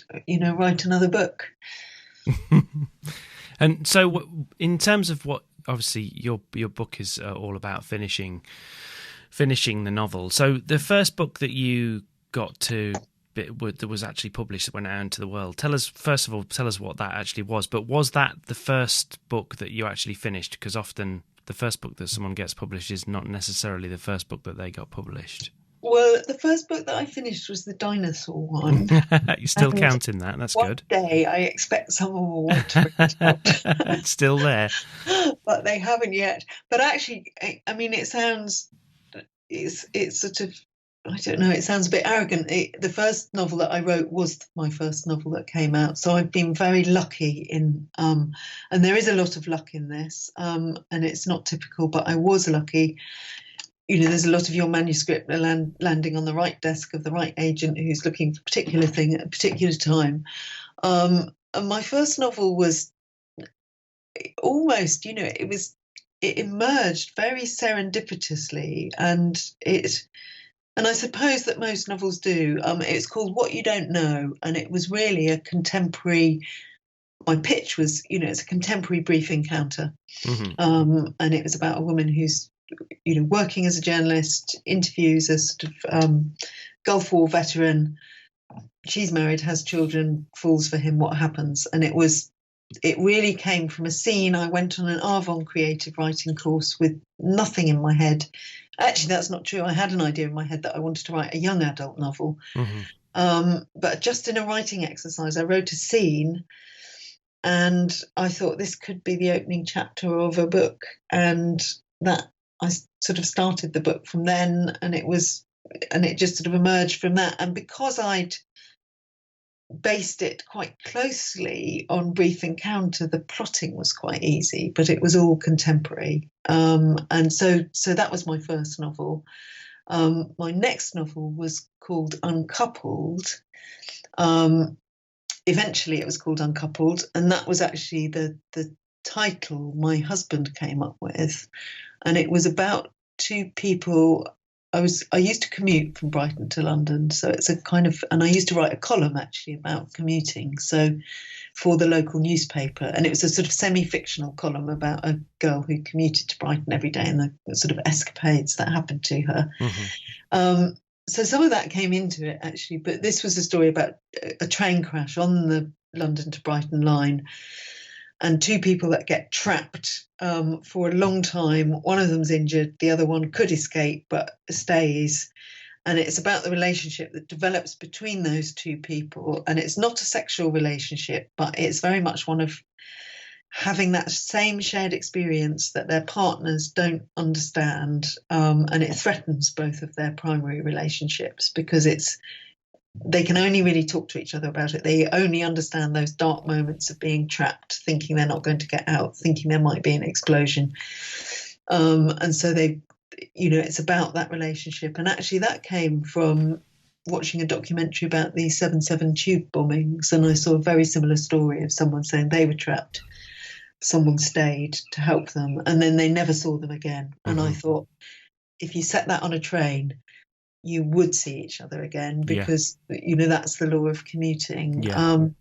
write another book. And so in terms of what, obviously, your book is all about finishing the novel. So the first book that you got to that was actually published that went out into the world. Tell us what that actually was. But was that the first book that you actually finished? Because often the first book that someone gets published is not necessarily the first book that they got published. Well, the first book that I finished was the dinosaur one. You're still counting that. That's good. One day I expect someone will want to bring it out. It's still there. But they haven't yet. But actually, I mean, it's sort of, I don't know, it sounds a bit arrogant. The first novel that I wrote was my first novel that came out. So I've been very lucky and there is a lot of luck in this, and it's not typical, but I was lucky there's a lot of your manuscript landing on the right desk of the right agent who's looking for a particular thing at a particular time. And my first novel was almost, it emerged very serendipitously, and I suppose that most novels do. It's called What You Don't Know, and it was really a contemporary. My pitch was, it's a contemporary brief encounter, and it was about a woman who's, working as a journalist, interviews a sort of Gulf War veteran. She's married, has children, falls for him. What happens? And it really came from a scene. I went on an Arvon creative writing course with nothing in my head. Actually, that's not true. I had an idea in my head that I wanted to write a young adult novel. But just in a writing exercise, I wrote a scene, and I thought this could be the opening chapter of a book. And that I sort of started the book from then, and it just sort of emerged from that. And because I'd based it quite closely on brief encounter, the plotting was quite easy, but it was all contemporary. And so that was my first novel. My next novel was called Uncoupled. Eventually it was called Uncoupled, and that was actually the title my husband came up with. And it was about two people. I used to commute from Brighton to London, so it's a kind of, and I used to write a column actually about commuting, so for the local newspaper, and it was a sort of semi-fictional column about a girl who commuted to Brighton every day and the sort of escapades that happened to her. So some of that came into it actually, but this was a story about a train crash on the London to Brighton line, and two people that get trapped for a long time. One of them's injured, the other one could escape but stays. And it's about the relationship that develops between those two people. And it's not a sexual relationship, but it's very much one of having that same shared experience that their partners don't understand. And it threatens both of their primary relationships because they can only really talk to each other about it. They only understand those dark moments of being trapped, thinking they're not going to get out, thinking there might be an explosion. And so it's about that relationship. And actually that came from watching a documentary about the 7/7 tube bombings. And I saw a very similar story of someone saying they were trapped. Someone stayed to help them, and then they never saw them again. And I thought, if you set that on a train, you would see each other again because, that's the law of commuting. And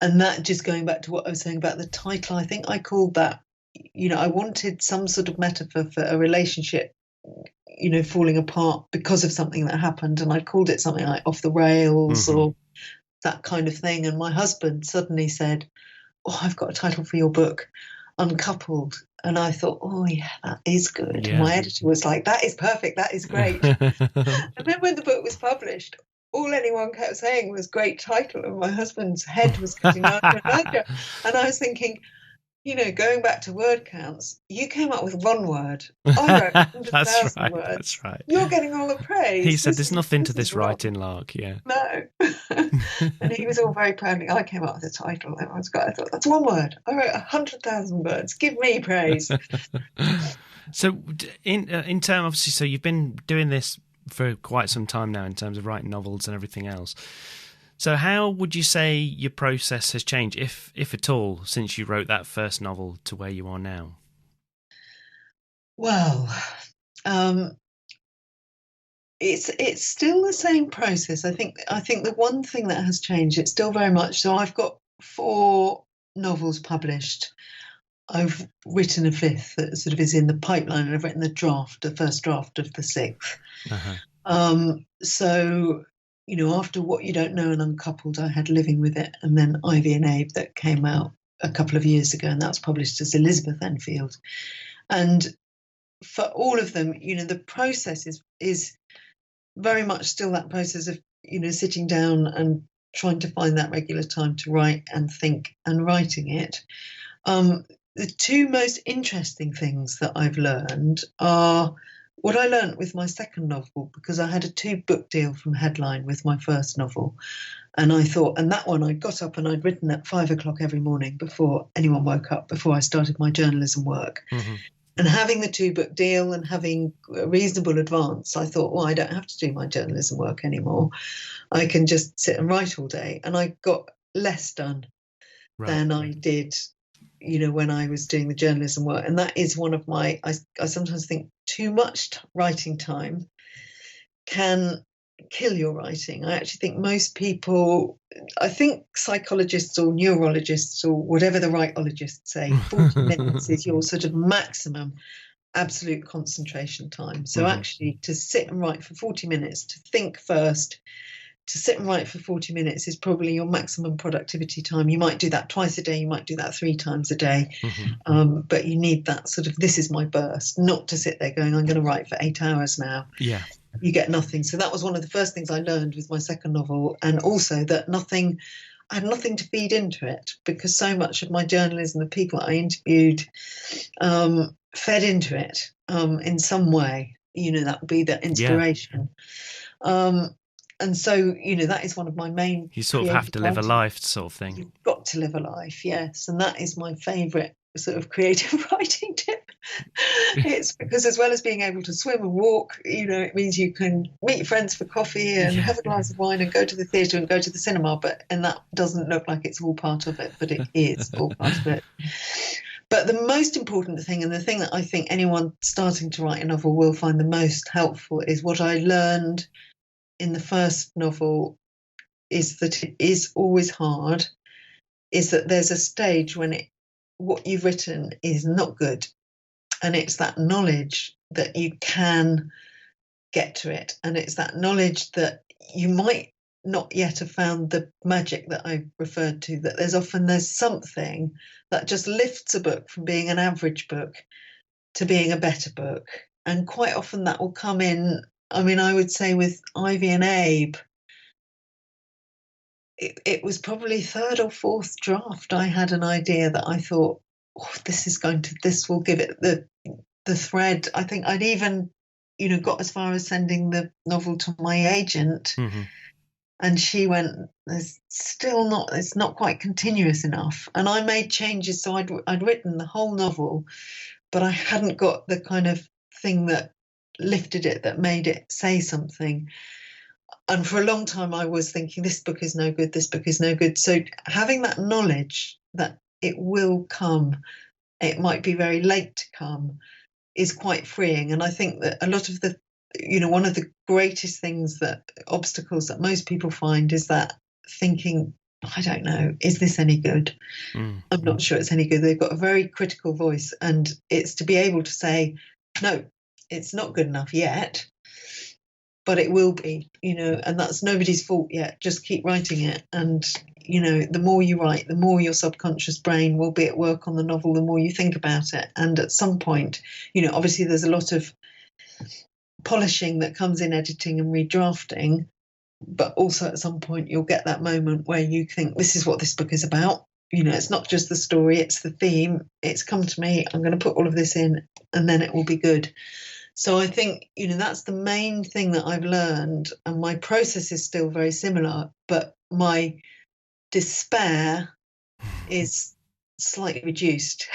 that, just going back to what I was saying about the title, I think I called that, I wanted some sort of metaphor for a relationship, falling apart because of something that happened. And I called it something like Off the Rails or that kind of thing. And my husband suddenly said, "Oh, I've got a title for your book, Uncoupled." And I thought, oh, yeah, that is good. Yeah. My editor was like, "That is perfect. That is great." And then when the book was published, all anyone kept saying was great title. And my husband's head was cutting larger and larger. And I was thinking, going back to word counts, you came up with one word. I wrote 100,000 words. That's right. You're getting all the praise. He said, "There's nothing to this writing lark." Yeah. No. And he was all very proudly. I came up with a title. I thought, that's one word. I wrote 100,000 words. Give me praise. So, in terms, obviously, so you've been doing this for quite some time now in terms of writing novels and everything else. So how would you say your process has changed, if at all, since you wrote that first novel to where you are now? Well, it's still the same process. I think the one thing that has changed, it's still very much. So I've got 4 novels published. I've written a 5th that sort of is in the pipeline, and I've written the first draft of the 6th. So, after What You Don't Know and Uncoupled, I had Living With It, and then Ivy and Abe that came out a couple of years ago, and that was published as Elizabeth Enfield. And for all of them, the process is very much still that process of, sitting down and trying to find that regular time to write and think and writing it. The 2 most interesting things that I've learned are what I learned with my second novel, because I had a 2-book deal from Headline with my first novel. And I thought, and that one I got up and I'd written at 5 o'clock every morning before anyone woke up, before I started my journalism work. And having the 2-book deal and having a reasonable advance, I thought, well, I don't have to do my journalism work anymore. I can just sit and write all day. And I got less done than I did, when I was doing the journalism work. And that is one of my, I sometimes think too much writing time can kill your writing. I actually think most people, I think psychologists or neurologists or whatever the rightologists say, 40 minutes is your sort of maximum absolute concentration time. So actually to sit and write for 40 minutes, to think first, to sit and write for 40 minutes is probably your maximum productivity time. You might do that twice a day, you might do that 3 times a day, but you need that sort of, this is my burst, not to sit there going, I'm going to write for 8 hours now. Yeah. You get nothing. So that was one of the first things I learned with my second novel, and also that I had nothing to feed into it, because so much of my journalism, the people I interviewed, fed into it in some way. That would be the inspiration. Yeah. And so, that is one of my main... You sort of have to live a life sort of thing. You've got to live a life, yes. And that is my favourite sort of creative writing tip. It's because as well as being able to swim and walk, it means you can meet friends for coffee and have a glass of wine and go to the theatre and go to the cinema. And that doesn't look like it's all part of it, but it is all part of it. But the most important thing, and the thing that I think anyone starting to write a novel will find the most helpful, is what I learned in the first novel, is that it is always hard, is that there's a stage when what you've written is not good. And it's that knowledge that you can get to it. And it's that knowledge that you might not yet have found the magic that I referred to, that there's something that just lifts a book from being an average book to being a better book. And quite often that will come in, I would say with Ivy and Abe, it was probably 3rd or 4th draft. I had an idea that I thought, this will give it the thread. I think I'd even, got as far as sending the novel to my agent, and she went, it's not quite continuous enough. And I made changes. So I'd written the whole novel, but I hadn't got the kind of thing that lifted it, that made it say something. And for a long time I was thinking, this book is no good, this book is no good. So having that knowledge that it will come, it might be very late to come, is quite freeing. And I think that a lot of the, one of the greatest obstacles that most people find is that thinking, I don't know, is this any good? I'm not sure it's any good. They've got a very critical voice, and it's to be able to say, no, it's not good enough yet, but it will be, and that's nobody's fault yet. Just keep writing it. And, the more you write, the more your subconscious brain will be at work on the novel, the more you think about it. And at some point, obviously there's a lot of polishing that comes in editing and redrafting, but also at some point you'll get that moment where you think, this is what this book is about. It's not just the story, it's the theme. It's come to me, I'm going to put all of this in, and then it will be good. So I think, that's the main thing that I've learned, and my process is still very similar, but my despair is slightly reduced.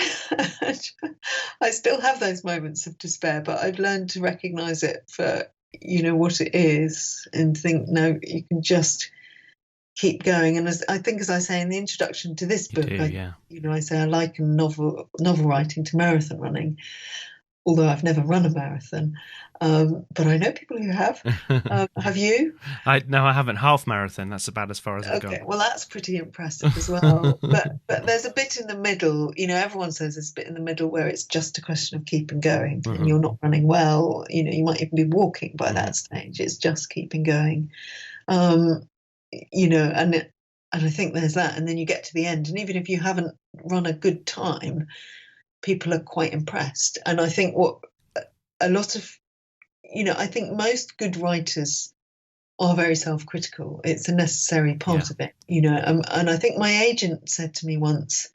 I still have those moments of despair, but I've learned to recognise it for, what it is, and think, no, you can just keep going. And as I say in the introduction to this book, I say I liken novel writing to marathon running. Although I've never run a marathon, but I know people who have. Have you? No, I haven't. Half marathon, that's about as far as I've gone. Okay, well, that's pretty impressive as well. but there's a bit in the middle. Everyone says there's a bit in the middle where it's just a question of keeping going, and you're not running well. You might even be walking by that stage. It's just keeping going. And I think there's that. And then you get to the end, and even if you haven't run a good time, people are quite impressed. And I think what a lot of, I think most good writers are very self-critical. It's a necessary part of it, and I think my agent said to me once,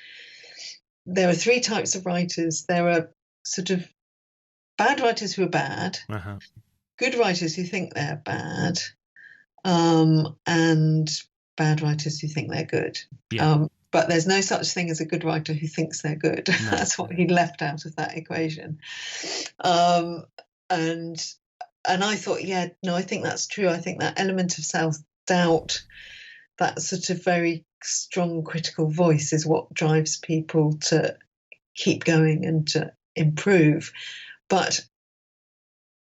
there are 3 types of writers. There are sort of bad writers who are bad, good writers who think they're bad, and bad writers who think they're good. But there's no such thing as a good writer who thinks they're good. No. That's what he left out of that equation. And I thought, yeah, no, I think that's true. I think that element of self-doubt, that sort of very strong critical voice, is what drives people to keep going and to improve, but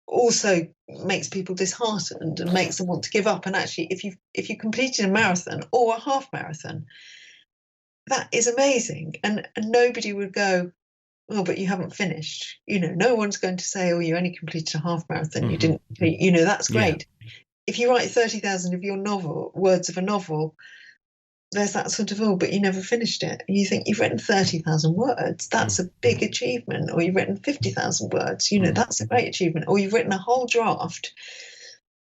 also makes people disheartened and makes them want to give up. And actually, if you completed a marathon or a half marathon, that is amazing, and nobody would go, oh, but you haven't finished. No one's going to say, oh, you only completed a half marathon, you didn't complete. That's great. Yeah. If you write 30,000 of your words of a novel, there's that sort of, oh, but you never finished it. You think you've written 30,000 words, that's a big achievement. Or you've written 50,000 words, that's a great achievement. Or you've written a whole draft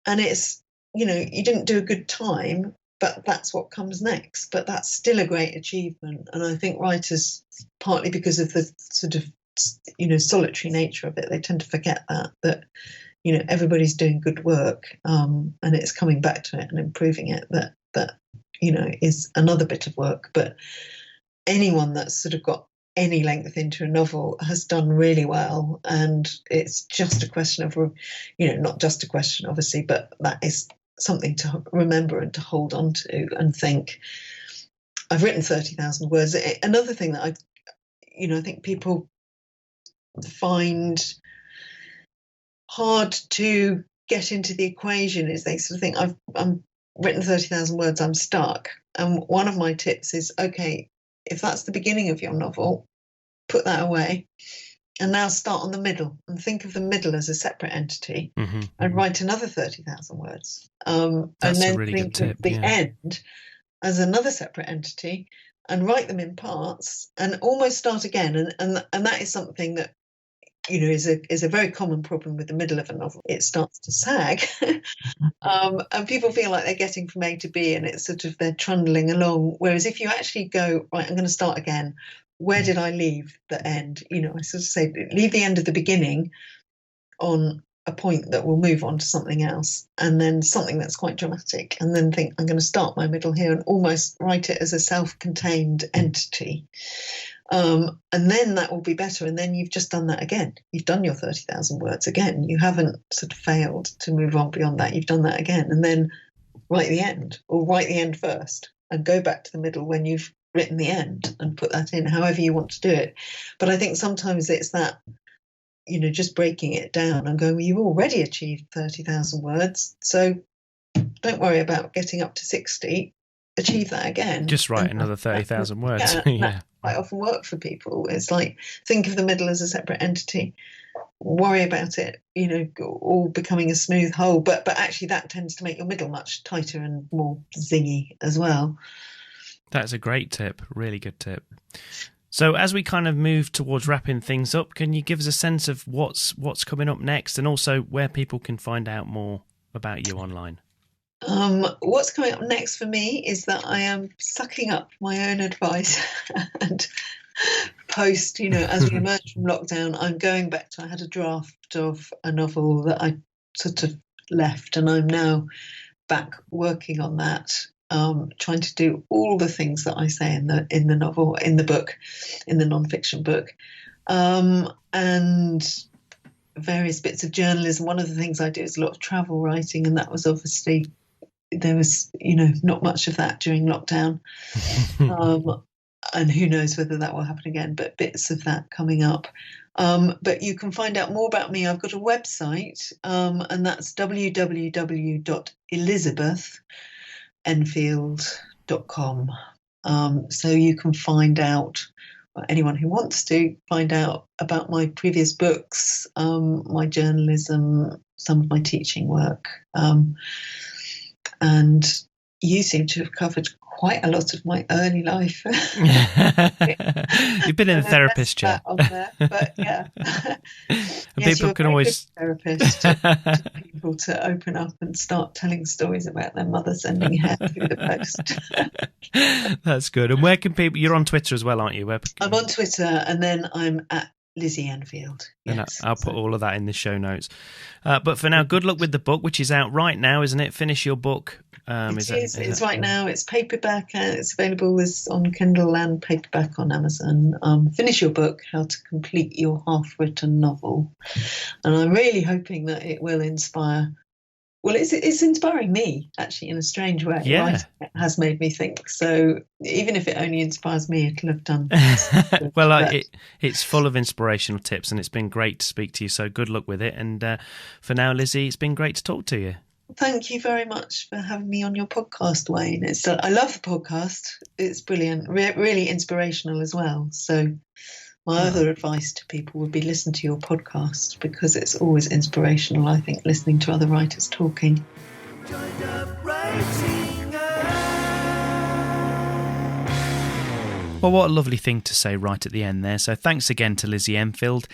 and it's, you didn't do a good time, but that's what comes next. But that's still a great achievement. And I think writers, partly because of the sort of, solitary nature of it, they tend to forget that, everybody's doing good work, and it's coming back to it and improving it, that is another bit of work. But anyone that's sort of got any length into a novel has done really well. And it's just a question of, not just a question, obviously, but that is something to remember and to hold on to and think, I've written 30,000 words. Another thing that I think people find hard to get into the equation is they sort of think, I'm written 30,000 words, I'm stuck. And one of my tips is, okay, if that's the beginning of your novel, put that away and now start on the middle and think of the middle as a separate entity and write another 30,000 words. And then really think of the end as another separate entity and write them in parts and almost start again. And that is something that, is a very common problem with the middle of a novel. It starts to sag and people feel like they're getting from A to B and it's sort of they're trundling along. Whereas if you actually go, right, I'm going to start again. Where did I leave the end? I sort of say, leave the end of the beginning on a point that will move on to something else, and then something that's quite dramatic, and then think, I'm going to start my middle here and almost write it as a self-contained entity. And then that will be better. And then you've just done that again. You've done your 30,000 words again. You haven't sort of failed to move on beyond that. You've done that again. And then write the end, or write the end first and go back to the middle when you've written the end and put that in, however you want to do it. But I think sometimes it's that, just breaking it down and going, well, you've already achieved 30,000 words. So don't worry about getting up to 60. Achieve that again. Just write another 30,000 words. Yeah. That quite often work for people. It's like, think of the middle as a separate entity. Worry about it, all becoming a smooth whole. But actually that tends to make your middle much tighter and more zingy as well. That's a great tip. Really good tip. So as we kind of move towards wrapping things up, can you give us a sense of what's coming up next and also where people can find out more about you online? What's coming up next for me is that I am sucking up my own advice and post, as we emerge from lockdown, I'm going back to, I had a draft of a novel that I sort of left and I'm now back working on that, trying to do all the things that I say in the novel, in the book, in the non-fiction book, and various bits of journalism. One of the things I do is a lot of travel writing, and that was obviously, there was, not much of that during lockdown. And who knows whether that will happen again, but bits of that coming up. But you can find out more about me. I've got a website, and that's www.elizabethenfield.com. So you can find out, anyone who wants to find out about my previous books, my journalism, some of my teaching work. And you seem to have covered quite a lot of my early life. You've been in a therapist chair. On there, but yeah. Yes, people can always therapist to people to open up and start telling stories about their mother sending hair through the post. That's good. And where can people? You're on Twitter as well, aren't you? I'm on Twitter, and then I'm at Lizzie Enfield. And Yes, I'll put all of that in the show notes. But for now, good luck with the book, which is out right now, isn't it? Finish Your Book. It's right now. It's paperback and it's available on Kindle and paperback on Amazon. Finish Your Book, How to Complete Your Half-Written Novel. And I'm really hoping that it will inspire. Well, it's inspiring me, actually, in a strange way. Yeah. Right? It has made me think. So even if it only inspires me, it'll have done. Well, it's full of inspirational tips, and it's been great to speak to you. So good luck with it. And for now, Lizzie, it's been great to talk to you. Thank you very much for having me on your podcast, Wayne. I love the podcast. It's brilliant, really inspirational as well. So my other advice to people would be listen to your podcast because it's always inspirational, I think, listening to other writers talking. Well, what a lovely thing to say right at the end there. So thanks again to Lizzie Enfield,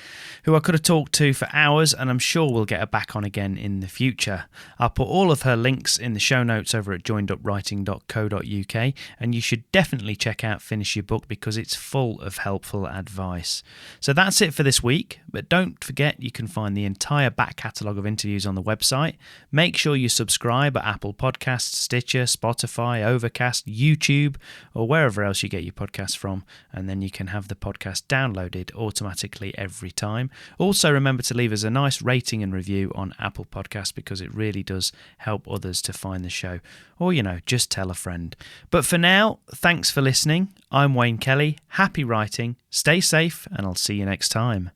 who I could have talked to for hours, and I'm sure we'll get her back on again in the future. I'll put all of her links in the show notes over at joinedupwriting.co.uk, and you should definitely check out Finish Your Book because it's full of helpful advice. So that's it for this week, but don't forget you can find the entire back catalogue of interviews on the website. Make sure you subscribe at Apple Podcasts, Stitcher, Spotify, Overcast, YouTube, or wherever else you get your podcasts from, and then you can have the podcast downloaded automatically every time. Also, remember to leave us a nice rating and review on Apple Podcasts because it really does help others to find the show, or just tell a friend. But for now, thanks for listening. I'm Wayne Kelly. Happy writing, stay safe, and I'll see you next time.